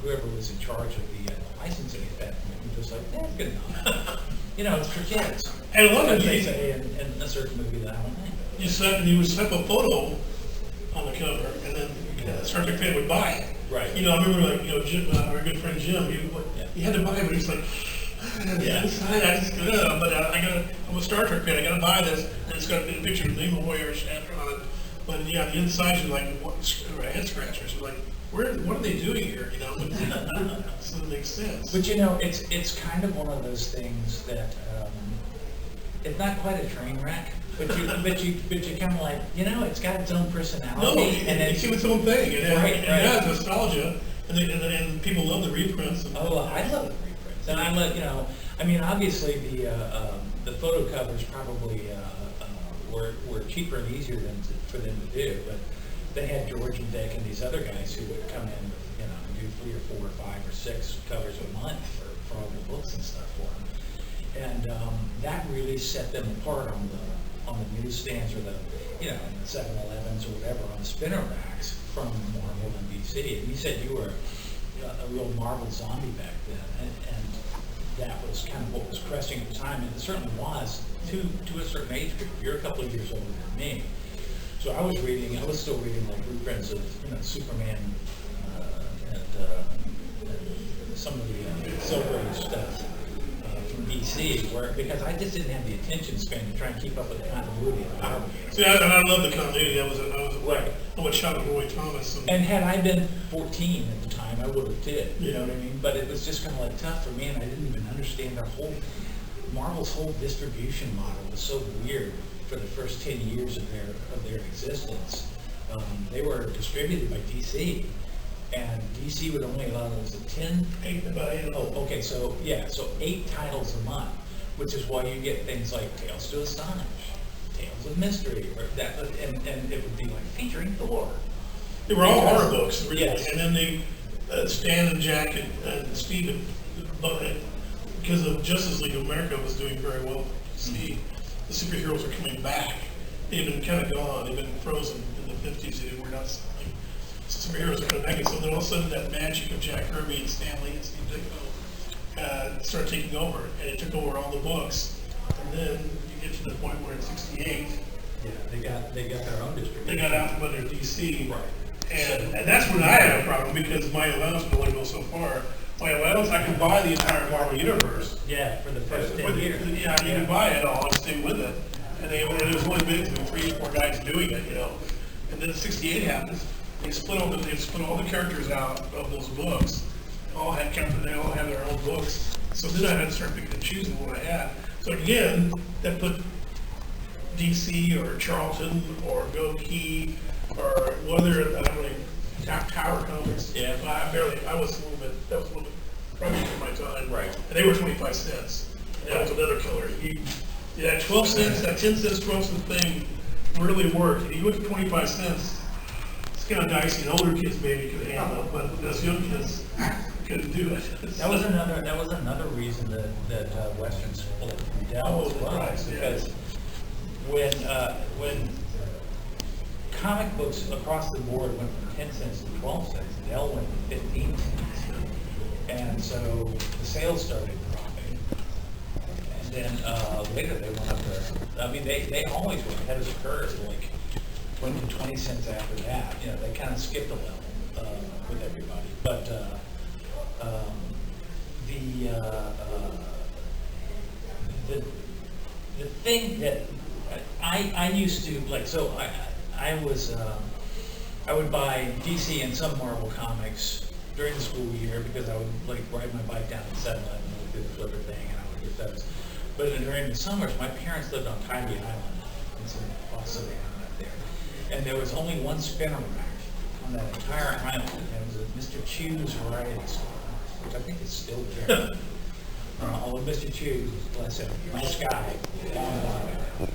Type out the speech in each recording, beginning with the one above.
whoever was in charge of the licensing at that point was just like, yeah, good enough. It's for kids. And a lot of they these, say in a certain movie that I don't think. you would slap a photo on the cover, and then Star Trek fan would buy it. Right. I remember Jim, our good friend Jim, he had to buy it, but he's like, Yeah. I'm a Star Trek fan, I gotta buy this, and it's got a picture of Nemo Warrior Shatter on it. But yeah, the insides are like head scratchers. You're like, what are they doing here? So it makes sense. But it's kind of one of those things that it's not quite a train wreck, but you kind of like, it's got its own personality. No, it's its own thing. It has nostalgia, and people love the reprints. I love the reprints, and I love obviously the photo covers probably were cheaper and easier for them to do, but they had George and Dick and these other guys who would come in, and do 3 or 4 or 5 or 6 covers a month for all the books and stuff for them, and that really set them apart on the newsstands or the 7-Elevens or whatever on the spinner racks from Marvel and DC. And you said you were a real Marvel zombie back then, and that was kind of what was cresting at the time, and it certainly was to a certain age group. You're a couple of years older than me. So I was still reading like reprints of Superman and some of the Silver Age stuff from DC, because I just didn't have the attention span to try and keep up with the continuity of Marvel. See, and I love the continuity. I was a child of Roy Thomas. And had I been 14 at the time, I would have did. You know what I mean? But it was just kind of like tough for me, and I didn't even understand Marvel's whole distribution model was so weird. For the first 10 years of their existence, they were distributed by DC, and DC would only allow those 8 about 8. Oh, okay, so 8 titles a month, which is why you get things like Tales to Astonish, Tales of Mystery, or that, and it would be like featuring Thor. They were all horror books, really. Yes. And then Stan and Jack and Steve, because of Justice League of America was doing very well for DC. The superheroes are coming back. They've been kind of gone. They've been frozen in the 50s. They were not selling. Superheroes are coming back. And so then all of a sudden that magic of Jack Kirby and Stan Lee and Steve Ditko started taking over. And it took over all the books. And then you get to the point where in 68, Yeah, they got their own distribution. they got out from under DC. Right. And that's when I had a problem, because my allowance could only go so far. My allowance, I could buy the entire Marvel Universe. Yeah, for the first 10 years. Yeah, you could buy it all and stay with it. And it was only been 3 or 4 guys doing it, And then 68 happens. They split all the characters out of those books. They all had their own books. So then I had to start picking and choosing what I had. So again, that put DC or Charlton or Go Key or whether I don't know, Tower Comics. Yeah. That was a little bit pricey for my time. Right. And they were 25 cents. And that was another killer. That 12 cents, that 10 cents, 12 cent thing really worked. If you went to 25 cents, it's kind of dicey. And older kids maybe could handle it, but us young kids couldn't do it. That was another reason that Westerns split from Dell as well, because when comic books across the board went from 10 cents to 12 cents, Dell went to 15 cents, and so the sales started dropping. And then later they went up to, they always went ahead of the curve, like 20 cents after that. They kind of skipped a level with everybody. But the thing that I used to like, so I would buy DC and some Marvel comics during the school year, because I would like ride my bike down to 7-Eleven and do the flipper thing, and I would get those. But during the summers, my parents lived on Tybee Island, it's off Savannah up there, and there was only one spinner rack on that entire island, and it was at Mr. Chu's Variety Store, which I think is still there. Although Mr. Chu, bless him, nice guy, long ago.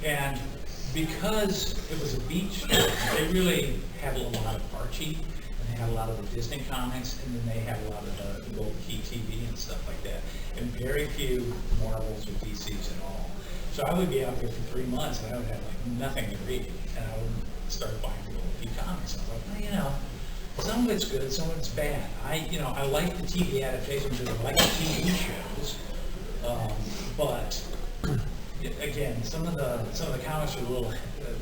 And because it was a beach store, they really had a lot of Archie, and they had a lot of the Disney comics, and then they had a lot of the Gold Key TV and stuff like that, and very few Marvels or DCs at all. So I would be out there for 3 months, and I would have like nothing to read, and I would start buying the Gold Key comics. I was like, Some of it's good, some of it's bad. I like the TV adaptations, and I like the TV shows, but again, some of the comics are a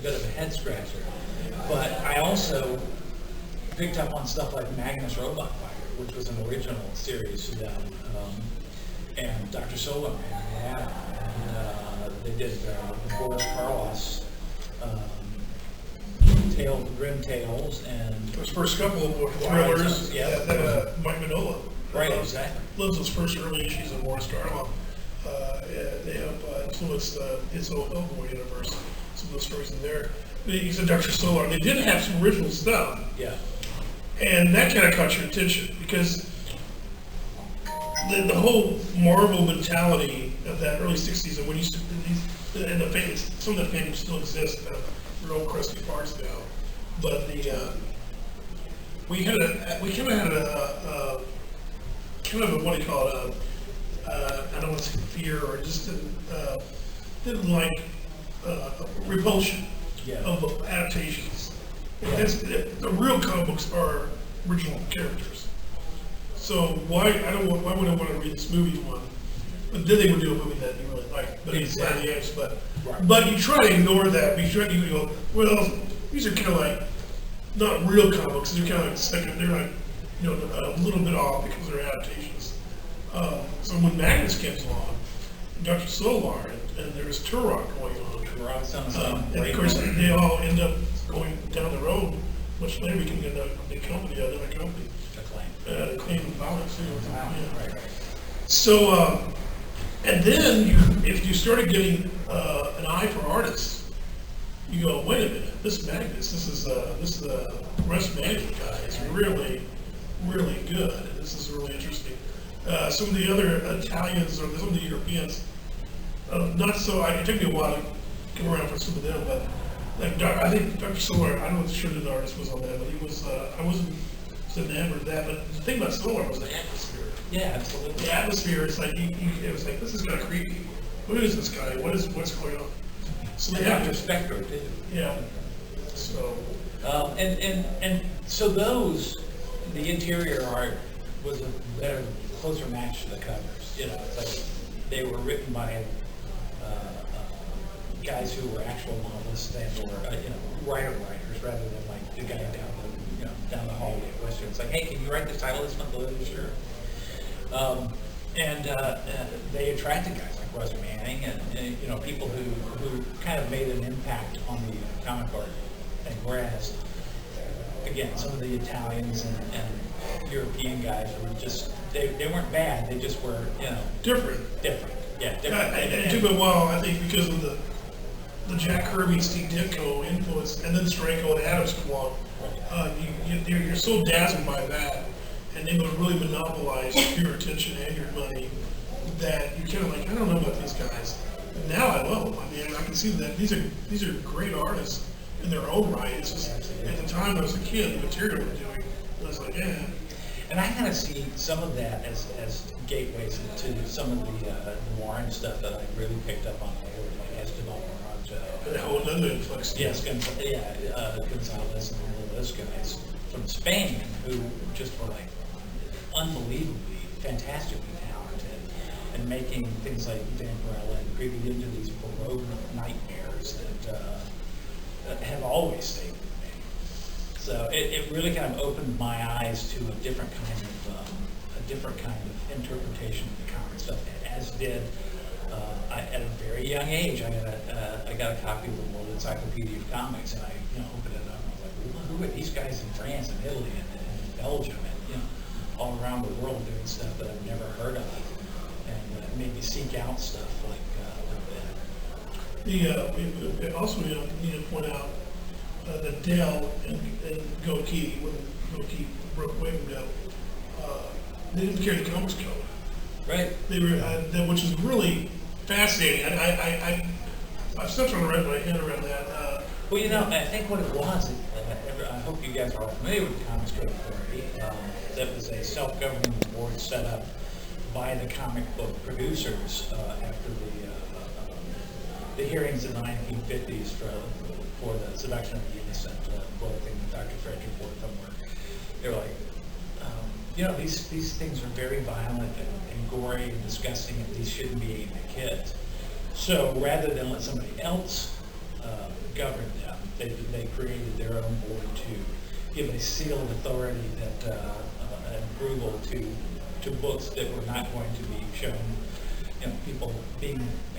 bit of a head scratcher. But I also picked up on stuff like Magnus Robot Fighter, which was an original series, and Dr. Solar Man, and they did Boris Karloff's Grim Tales, and Those first couple of thrillers, yeah. that Mike Mignola. Right, exactly. Loves those first early issues of Boris Karloff. They have influenced his whole Hellboy universe. Some of those stories in there. You said Dr. Solar. They did have some original stuff. Yeah. And that kind of caught your attention because the whole Marvel mentality of that early '60s, and when you and the fans, some of the fans still exist. They're old crusty parts now, but we kind of had a kind of a, what do you call it? I don't want to say fear, or just didn't like repulsion of adaptations. The real comic books are original characters. So why would I want to read this movie one? But then they would do a movie that you really like, but it's not the edge. But you try to ignore that. But you go, well, these are kind of like not real comic books. They're kind of like second. They're like a little bit off because they're adaptations. So when Magnus comes along, Dr. Solar, and there's Turok going on. And of course, they all end up going down the road. Much later, we can get a big company, another company. Acclaim Comics. Right. So, and then if you started getting an eye for artists, you go, wait a minute, this Magnus, this is Russ Manning guy. It's really, really good. And this is really interesting. Some of the other Italians or some of the Europeans, not so. It took me a while to come around for some of them, but like I think Dr. Solar, I don't know what the shredded artist was on that, but he was. I wasn't enamored of that. But the thing about Solar was the atmosphere. Yeah, absolutely. The atmosphere is like it was like, this is kind of creepy. Who is this guy? What's going on? So they have Dr. Spectre too. Yeah. So. And so the interior art was a better, closer match to the covers. It's like they were written by guys who were actual novelists and writers rather than like the guy down the hallway at Western. It's like, hey, can you write the title of this month? Sure. They attracted guys like Russ Manning and people who kind of made an impact on the comic art thing. Whereas, again, some of the Italians and European guys were just they weren't bad. They just were different. Yeah, different. It took me a while, I think, because of the Jack Kirby, Steve Ditko influence, and then Stranko and Adams come along. You're so dazzled by that, and they would really monopolize your attention and your money that you kind of like, I don't know about these guys. And now I love them. I mean, I can see that these are great artists in their own right. It's just at the time I was a kid, the material they were doing, I was like, yeah. And I kind of see some of that as gateways to some of the Warren stuff that I really picked up on later, like Esteban Morato. And a whole other influx. Yes, Gonzalez and all of those guys from Spain who just were like unbelievably, fantastically talented, and making things like Vampirella and creeping into these Baroque nightmares that have always stayed with me. So it really kind of opened my eyes to a different kind of interpretation of the comic stuff, as did at a very young age. I got a copy of the World Encyclopedia of Comics, and I opened it up and I was like, well, who are these guys in France and Italy and Belgium and all around the world doing stuff that I've never heard of, and made me seek out stuff like that. We also need to point out that Dell and Goki, when Goki broke away from Dell, they didn't carry the comics code. Right. They were, which is really fascinating. I'm still trying to wrap my head around that. Well, I think what it was, I hope you guys are all familiar with the Comics Code Authority. That was a self-governing board set up by the comic book producers after the hearings in the 1950s for the seduction of the innocent book and Dr. Frederick Wertheimer. they're like, these things are very violent and gory and disgusting, and these shouldn't be aimed at kids. So rather than let somebody else govern them, they created their own board to give a seal of authority that an approval to books that were not going to be shown, people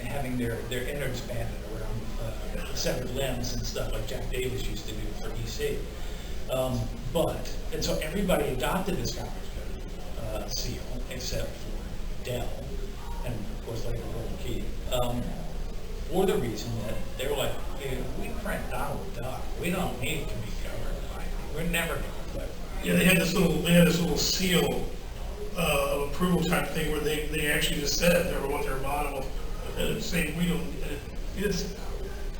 having their innards banded around severed limbs and stuff like Jack Davis used to do for EC. And so everybody adopted this Copper's Code seal, except for Dell, and of course later Golden Key, for the reason that they were like, hey, we print Donald Duck, we don't need to be covered by it. We're never going to put. Yeah, they had this little seal of approval type thing where they actually just said they were what their model, and saying we don't. It's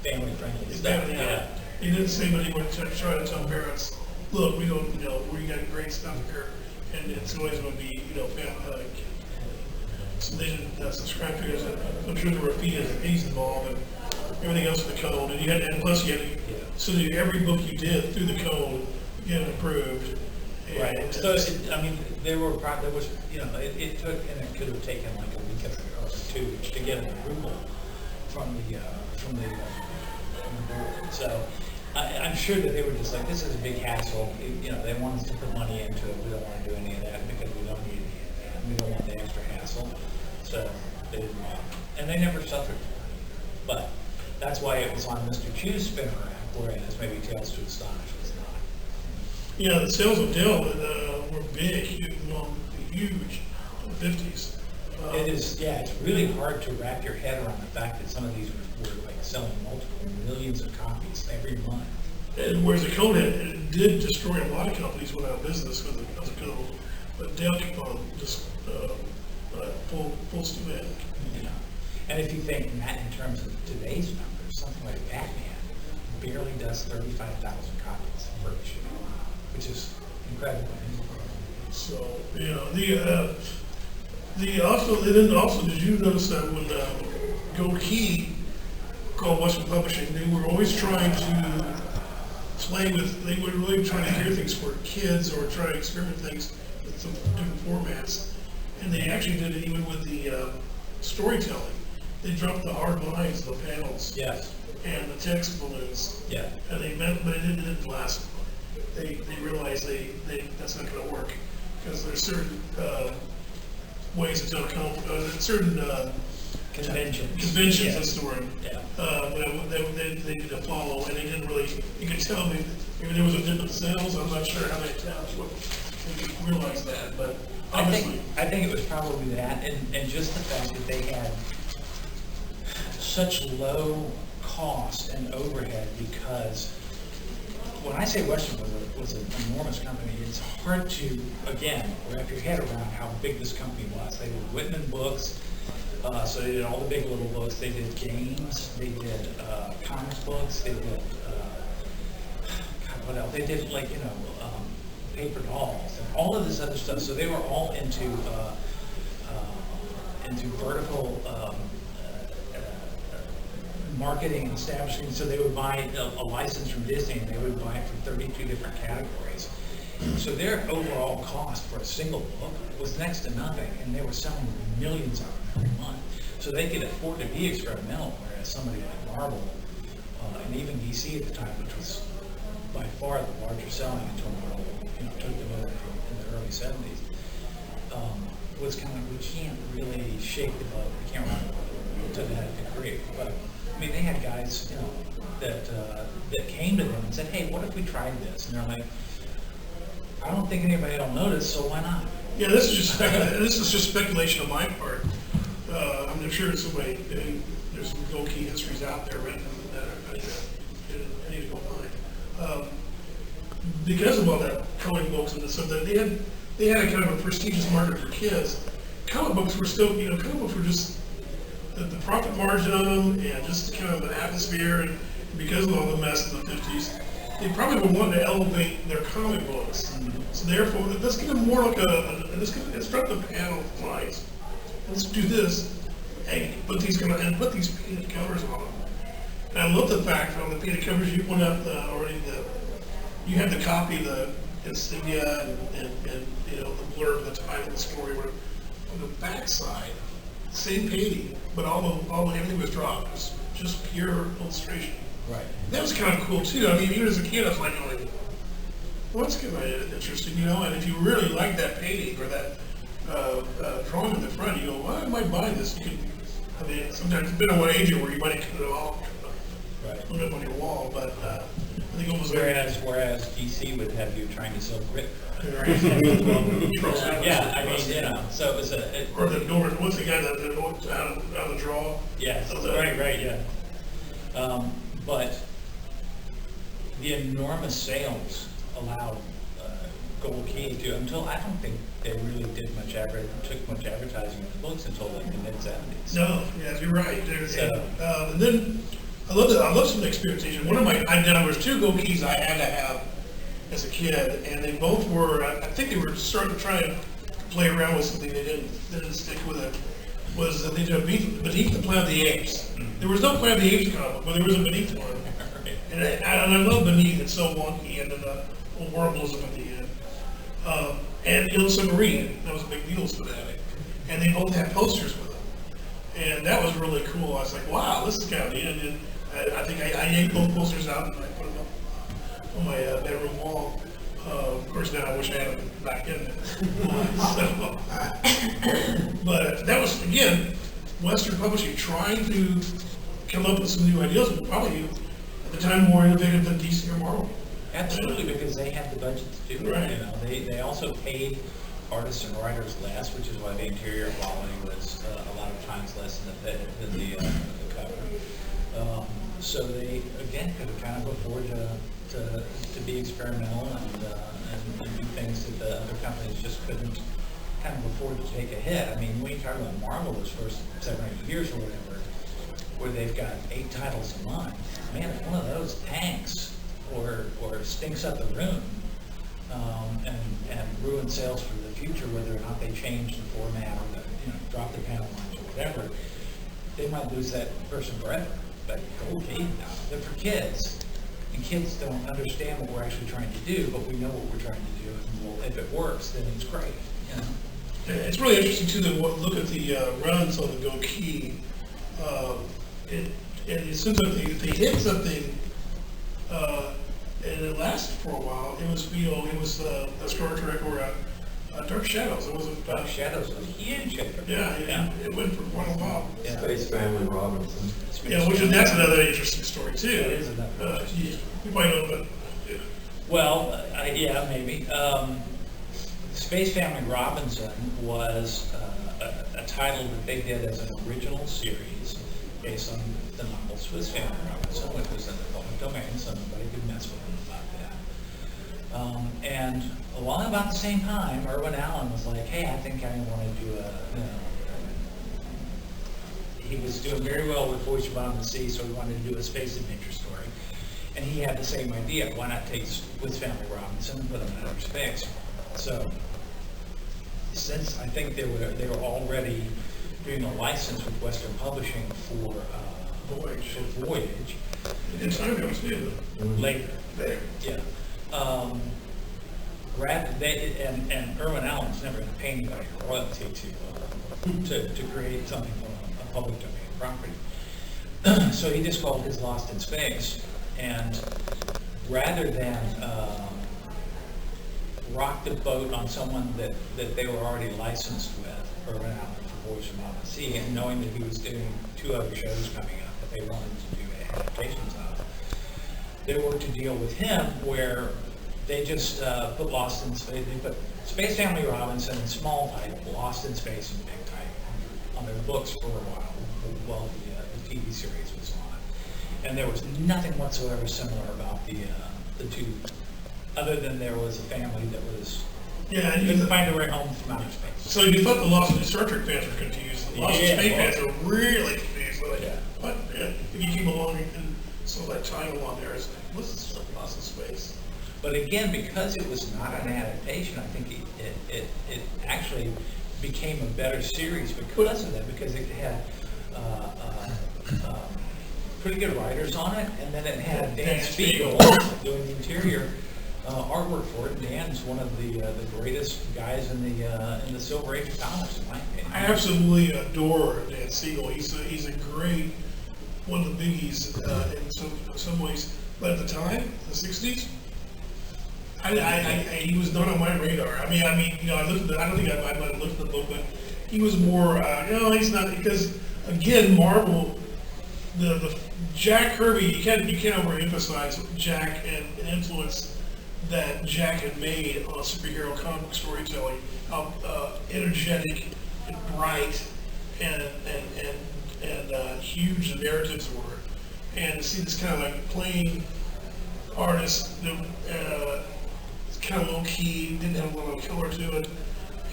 family friendly stuff. Yeah. He didn't say, but he went to try to tell parents, look, we don't, we got great stuff here, and it's always going to be, family. So they didn't subscribe to it. I'm sure there were fees involved and everything else with the code, and plus you had to, so that every book you did through the code, get approved. Right. So there was, it took, and it could have taken like a week or two to get an approval from the board. So I'm sure that they were just like, this is a big hassle. They want us to put money into it. We don't want to do any of that because we don't need any of that. We don't want the extra hassle. So they didn't want it. And they never suffered. But that's why it was on Mr. Chu's spinner rack, whereas maybe Tales to Astonish was not. Yeah, the sales of Dell were big, huge in the 50s. It is, it's really hard to wrap your head around the fact that some of these were like selling multiple millions of copies every month. And whereas the code it did destroy a lot of companies went out of business with the code, but Dell kept on just full steam ahead. And if you think that in terms of today's numbers, something like Batman barely does 35,000 copies per issue, which is incredible. So did you notice that when Gold Key called Western Publishing, they were always trying to they were really trying to hear things for kids or try to experiment things with some different formats. And they actually did it even with the storytelling. They dropped the hard lines, the panels, and the text balloons. Yeah. And but it didn't last. They realized that's not going to work because there's certain ways to tell certain conventions. That's the word. Yeah. They need to follow, and they didn't really. You could tell maybe there was a dip in sales. I'm not sure how they realized that, but obviously, I think it was probably that, and just the fact that they had such low cost and overhead, because when I say Western was an enormous company, it's hard to, again, wrap your head around how big this company was. They were Whitman Books, so they did all the big little books. They did games, they did comic books, they did, what else? They did paper dolls and all of this other stuff. So they were all into vertical marketing and establishing. So they would buy a license from Disney, and they would buy it for 32 different categories. So their overall cost for a single book was next to nothing, and they were selling millions of them every month. So they could afford to be experimental, whereas somebody like Marvel and even DC at the time, which was by far the larger selling until Marvel took them over in the early 70s, was kind of like, we can't really shake the boat, we can't run the boat to that degree. But I mean, they had guys, that came to them and said, hey, what if we tried this? And they're like, I don't think anybody will notice, so why not? Yeah, this is just speculation on my part. I'm sure somebody, there's some Gold Key histories out there written that I need to go find. Because of all that comic books and stuff, that they had a kind of a prestigious market for kids. Comic books were still, comic books were just the profit margin on them and just kind of an atmosphere, and because of all the mess in the 50s, they probably would want to elevate their comic books. Mm-hmm. So therefore, let's get them more like let's start the panel lines. Let's do this, and put these painted covers on them. And I love the fact on the painted covers you went up you had the copy of insignia and you know, the blurb, the title of the story, whatever. On the backside, same painting, but everything was dropped. It was just pure illustration. Right. That was kind of cool too. I mean, even as a kid, I was like, well, that's kind of interesting, you know. And if you really like that painting or that drawing in the front, you go, why am I buying this? You can, I mean, sometimes depending on what age you were, you might cut it off, put it on your wall. But I think it was Whereas DC would have you trying to sell grit. Yeah, I mean, you know, so it was or the door. What's the guy that out of the draw? Yes, right, yeah. But the enormous sales allowed Gold Key to, until I don't think they really took much advertising in the books until like the mid-70s. No, yeah, you're right. And then I love some experimentation. One of there was 2 Gold Keys I had to have as a kid, and they both were, I think they were starting to try and play around with something they didn't stick with it, was that they did Beneath the Planet of the Apes. There was no Planet of the Apes comic, but there was a Beneath one. And I love Beneath, it's so wonky, and then the whole world blows up at the end. And Yellow Submarine, that was a big Beatles fanatic. And they both had posters with them. And that was really cool. I was like, wow, this is kind of neat. And I think I yanked both posters out and I put them up on my bedroom wall. Of course, now I wish I had them back in there. But that was, again, Western Publishing trying to come up with some new ideas, but probably at the time more innovative than DC or Marvel. Absolutely, because they had the budget to do it. Right. You know, they also paid artists and writers less, which is why the interior quality was a lot of times less than the cover. So they again could have kind of afforded to be experimental and do things that the other companies just couldn't kind of afford to take a hit. I mean, when you talk about Marvel, those first 7 or 8 years or whatever, where they've got 8 titles a month, man, if one of those tanks or stinks up the room and ruin sales for the future, whether or not they change the format or drop the panel lines or whatever, they might lose that person forever. But Gold Key, they're for kids, and kids don't understand what we're actually trying to do, but we know what we're trying to do, and well, if it works, then it's great. You know? It's really interesting too to look at the runs on the Gold Key. It seems like they hit something. And it lasted for a while. It was, it was a Star Trek or a Dark Shadows. It wasn't Dark Shadows was a huge hit. Yeah, it went for quite a while. Yeah. Space Family Robinson. That's another interesting story too. That is another you might know, but yeah. Well, yeah, maybe. Space Family Robinson was a title that they did as an original series based on the novel Swiss Family Robinson, which was in the public domain, so nobody could mess with them about that. And along about the same time, Irwin Allen was like, hey, I think I want to do he was doing very well with Voyage Beyond the Sea, so he wanted to do a space adventure story. And he had the same idea, why not take Swiss Family Robinson and put them in outer space? So, since I think they were already doing a license with Western Publishing for Voyage. In time it was new. Later. There. Yeah. And Irwin Allen's never going to pay anybody a royalty to create something from a public domain property. So he just called his Lost in Space, and rather than rock the boat on someone that they were already licensed with, Irwin Allen for Voyage Beyond the Sea, and knowing that he was doing 2 other shows coming up that they wanted to do adaptations of, they worked a deal with him where they just put Lost in Space, they put Space Family Robinson in small type, Lost in Space in big type on their books for a while the TV series was on. And there was nothing whatsoever similar about the 2, other than there was a family that was couldn't find their way home from outer space. So you thought the Lost in Star Trek fans were confused. The Lost in Space fans are really confused. Like, what? Yeah. You came along and saw that title on there. It's like, what's this stuff, Lost in Space? But again, because it was not an adaptation, I think it actually became a better series because of that, because it had pretty good writers on it, and then it had Dan Spiegel doing the interior artwork for it. Dan's one of the greatest guys in the Silver Age of comics, in my opinion. I absolutely adore Dan Siegel. He's a great, one of the biggies in some ways. But at the time, the '60s, he was not on my radar. I mean, I looked at I don't think I might have looked at the book, but he was more, he's not, because again, Marvel, the Jack Kirby, you can't overemphasize Jack and the influence that Jack had made on superhero comic storytelling, how energetic and bright and huge the narratives were. And to see this kind of like plain artist that kind of low key, didn't have a lot of color to it.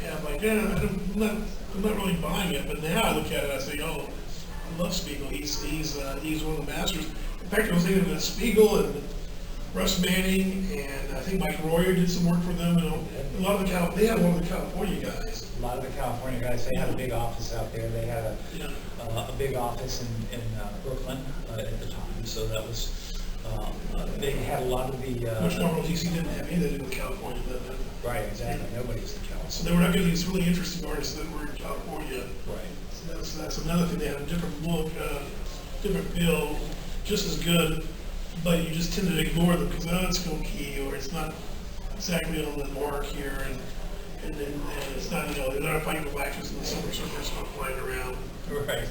And I'm like, I'm not really buying it. But now I look at it, I say, oh, I love Spiegel. He's one of the masters. In fact, I was thinking of Spiegel and Russ Manning, and I think Mike Royer did some work for them. And a lot of they had one of the California guys. A lot of the California guys, they had a big office out there. They had a big office in Brooklyn at the time. So that was, they had a lot of the... Which Marvel DC didn't have either in California. Right, exactly. Nobody's in California. So they were not getting these really interesting artists that were in California. Right. So that's another thing. They had a different look, different feel, just as good, but you just tend to ignore them because, it's no key, or it's not exactly on the mark here, and it's not, they're not fighting the Galactus and the Silver Surfer is not flying around. Right.